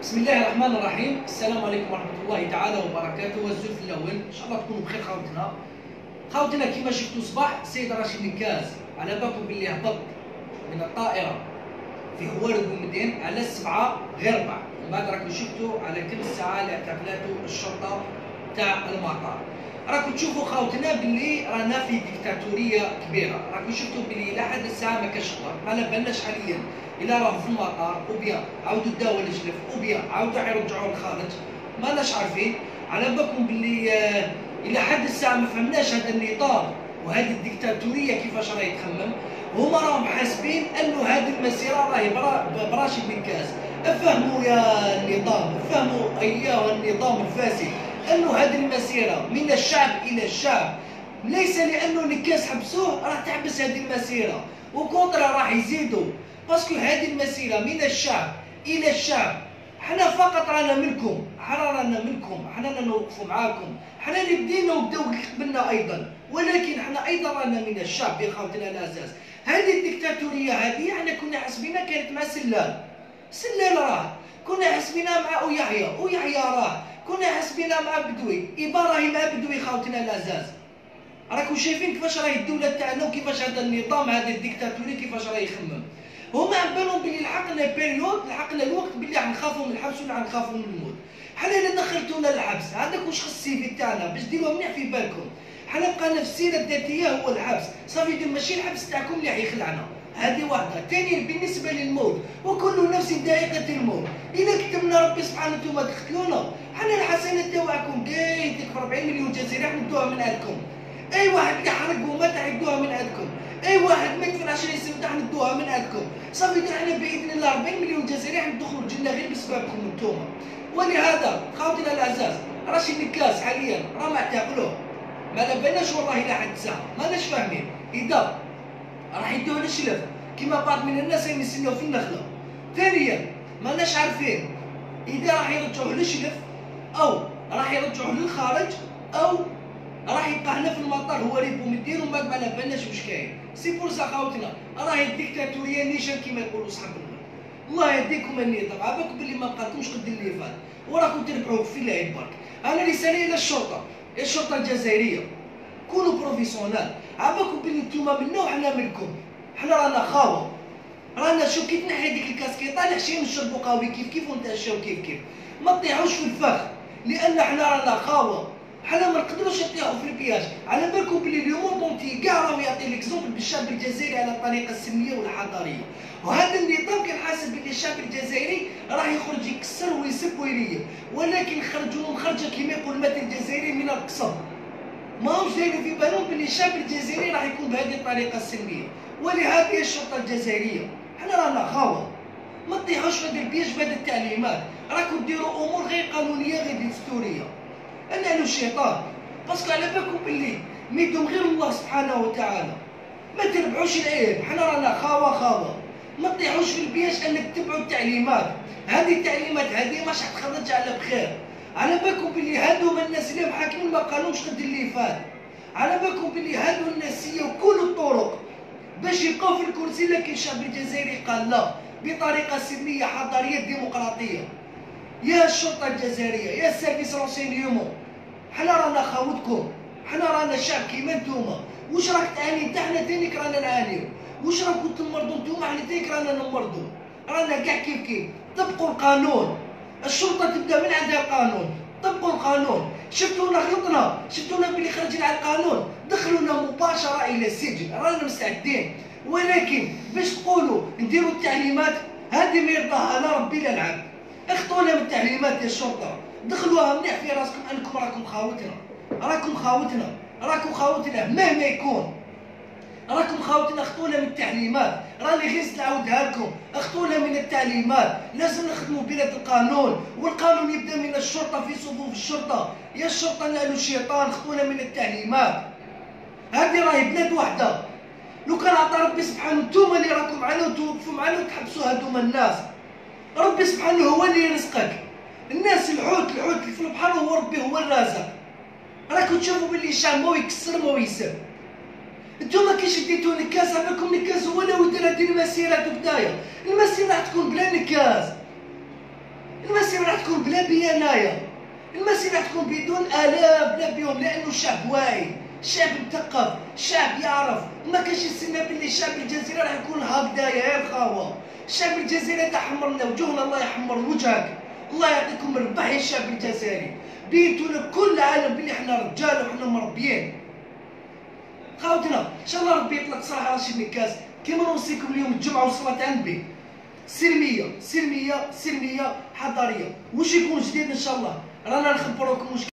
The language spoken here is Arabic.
بسم الله الرحمن الرحيم. السلام عليكم ورحمة الله تعالى وبركاته. والزول في الأول إن شاء الله تكونوا بخير. خوتنا كما شفتوا صباح السيد رشيد نكاز على بالكم باللي هبط من الطائرة في هوارد بومدين على 7 غير 4. من بعد راكم شفتوا على كم الساعة اللي اعتقلته الشرطة تاع المطار. راكم تشوفوا خوتنا باللي رانا في ديكتاتورية كبيرة. راكم شفتوا باللي إلى حد الساعة ما كاش خبر، ما على بالناش حاليا إلا راهو في المطار وبيا عاودوا داو الجلف وبيا عاودوا يرجعوا الخارج، ماناش عارفين. على بالكم باللي إلى حد الساعة ما فهمناش هذا النظام وهذه الديكتاتورية كيفاش راهي تخمم. هما راهم حاسبين أنه هذه المسيرة راهي براشد نكاز. افهموا يا النظام، افهموا أيها النظام الفاسد أنه هذه المسيرة من الشعب إلى الشعب، ليس لأنه نكاز حبسوه راح تحبس هذه المسيرة، وكونترا راح يزيدوا، باسكو هذه المسيرة من الشعب إلى الشعب. حنا فقط رانا منكم، حنا نوقفوا معاكم، حنا اللي بدينا وبداو قبلنا أيضا، ولكن حنا أيضا رانا من الشعب يا خوتنا الأعزاز. هذه الديكتاتورية هذه حنا كنا حاسبينها كانت مع سلال راه، كنا حاسبينها مع ويحيى راه، كنا حاسبينها مع بدوي، إبا راهي مع بدوي خوتنا الأعزاز. راكم شايفين كيفاش راهي الدولة تاعنا وكيفاش هذا النظام هذا الديكتاتوري كيفاش راهي يخمم. هما عبالهم بلي لحقنا بيريود، لحقنا الوقت بلي راح نخافوا من الحبس ولا راح نخافوا من الموت. حنا الا دخلتونا للحبس هذاك واش خص السي في تاعنا باش ديروها مليح في بالكم. حنا بقانا في السيره الذاتيه هو الحبس، صافي ماشي الحبس تاعكم اللي حيخلعنا. هذه واحده. ثانيا بالنسبه للموت، وكل نفس ذائقه الموت. اذا كتبنا ربي سبحانه وتعالى تقتلونا، حنا الحسنات تاعكم كاين ديك 40 مليون جزائري راح ندوها من عندكم. اي واحد اللي حرق ومات حيدوها من عندكم، اي واحد مات في 20 سنه راح ندوها من عندكم. صافي احنا باذن الله 40 مليون جزائري راح ندخلوا الجنه غير بسببكم انتوما. ولهذا خوتنا الاعزاز رشيد نكاز حاليا راه معتقلوه، ما على بالناش والله الى حد الساعه، ماناش فاهمين اذا راح يدوه للشلف كيما بعض من الناس يستناو في النخله. ثانيا ماناش عارفين اذا راح يرجعوه للشلف او راح يرجعوه للخارج او راح يبقى هنا في المطار هو اللي بومدين وما على بالناش واش كاين. سي بور سا خوتنا راهي الديكتاتوريه نيشان كيما يقولوا صحاب الملك. الله يهديكم النظام، عباكم باللي ما بقاتكمش قد اللي فات وراكم تربحوا في العيب برك. انا رسالة الى الشرطه، الشرطه الجزائريه، كونوا بروفيسيونال. عباكم باللي نتوما منا وحنا منكم، حنا رانا خاوه، رانا شو كي تنحي ديك الكاسكيطه نحشيو نشربوا قهوي كيف ونتعشاو كيف. ما تطيحوش في الفخ لان حنا رانا خاوه، حنا ما نقدروش نطيحوا في البياج. على بالكم بلي اليوم بونتي كاع راهو يعطي ليكزومبل بالشعب الجزائري على الطريقه السلميه والحضاريه، وهذا النظام كان حاسب بلي الشعب الجزائري راح يخرج يكسر ويسب ويريب، ولكن خرجوا لهم خرجه كيما يقول المثل الجزائري من القصب. ما همش دايرين في بالهم بلي الشعب الجزائري راح يكون بهذه الطريقه السلميه. ولهذه الشرطه الجزائريه حنا رانا خاوه، ما تطيحوش في هذا البياج بهذه التعليمات. راكم ديروا امور غير قانونيه غير دستوريه. انا له الشيطان، باسكو على بالكم باللي ما يدوم غير الله سبحانه وتعالى. ما تربحوش العيب، حنا رانا خاوه، ما تطيحوش في البياج انك تتبعوا التعليمات. هذه التعليمات هذه ماش حتخرج على بخير. على بالكم باللي هادو الناس اللي محاكمين ما قالوش قد اللي فات. على بالكم باللي هادو الناس سيو كل الطرق باش يبقاو في الكرسي، لكن الشعب الجزائري قال لا بطريقه سلميه حضاريه ديمقراطيه. يا الشرطه الجزائريه، يا السيرفيس رونسينيومون، حنا رانا خاوتكم، حنا رانا شعب كيما نتوما. واش راك تعاني انت؟ حنا تانيك رانا نعانيو. واش راكم تمرضوا نتوما؟ حنا تانيك رانا نمرضوا. رانا كاع كيف. طبقوا القانون، الشرطه تبدا من عندها القانون، طبقوا القانون. شفتونا غلطنا، شفتونا بلي خرجنا على القانون، دخلونا مباشره الى السجن، رانا مستعدين. ولكن باش تقولوا نديروا التعليمات هذه ما يرضاها لا ربي لا العبد. اخطونا من التعليمات يا الشرطه، دخلوها مليح في راسكم انكم راكم خاوتنا، راكم خوتنا مهما يكون، راكم خوتنا. اخطونا من التعليمات، راني غير نعاودها لكم، اخطونا من التعليمات. لازم نخدموا بلاد القانون، والقانون يبدا من الشرطه في صفوف الشرطه. يا الشرطه نالوا الشيطان، اخطونا من التعليمات. هذه راهي بلاد وحده. لو كان عطى ربي سبحانه نتوما اللي راكم معنا وتوقفوا معنا وتحبسوا هذوما الناس، ربي سبحانه هو اللي يرزقك. الناس الحوت اللي في البحر هو ربي هو الرازق. راكم تشوفوا باللي الشعب ما يكسر ما يسب. انتوما كي شديتو نكاز عملكم نكاز هو اللي يدير هذه المسيره بدايه. المسيره راح تكون بلا نكاز، المسيره تكون بلا بيا انايا، المسيره تكون بدون الاف بلا بيهم، لانه الشعب واعي، الشعب مثقف، الشعب يعرف. ما كانش يستنى باللي الشعب الجزائري راح يكون هكذايا غير خاوه. الشعب الجزائري تحمر لنا وجوهنا، الله يحمر وجهك، الله يعطيكم الربح يا الشعب الجزائري. بينتوا لكل العالم باللي حنا رجال وحنا مربيين. خاوتنا ان شاء الله ربي يطلق صراحه رشيد نكاس كما نوصيكم اليوم الجمعه وصلاه عن النبي، سلميه سلميه سلميه حضاريه. واش يكون جديد ان شاء الله رانا نخبروكم واش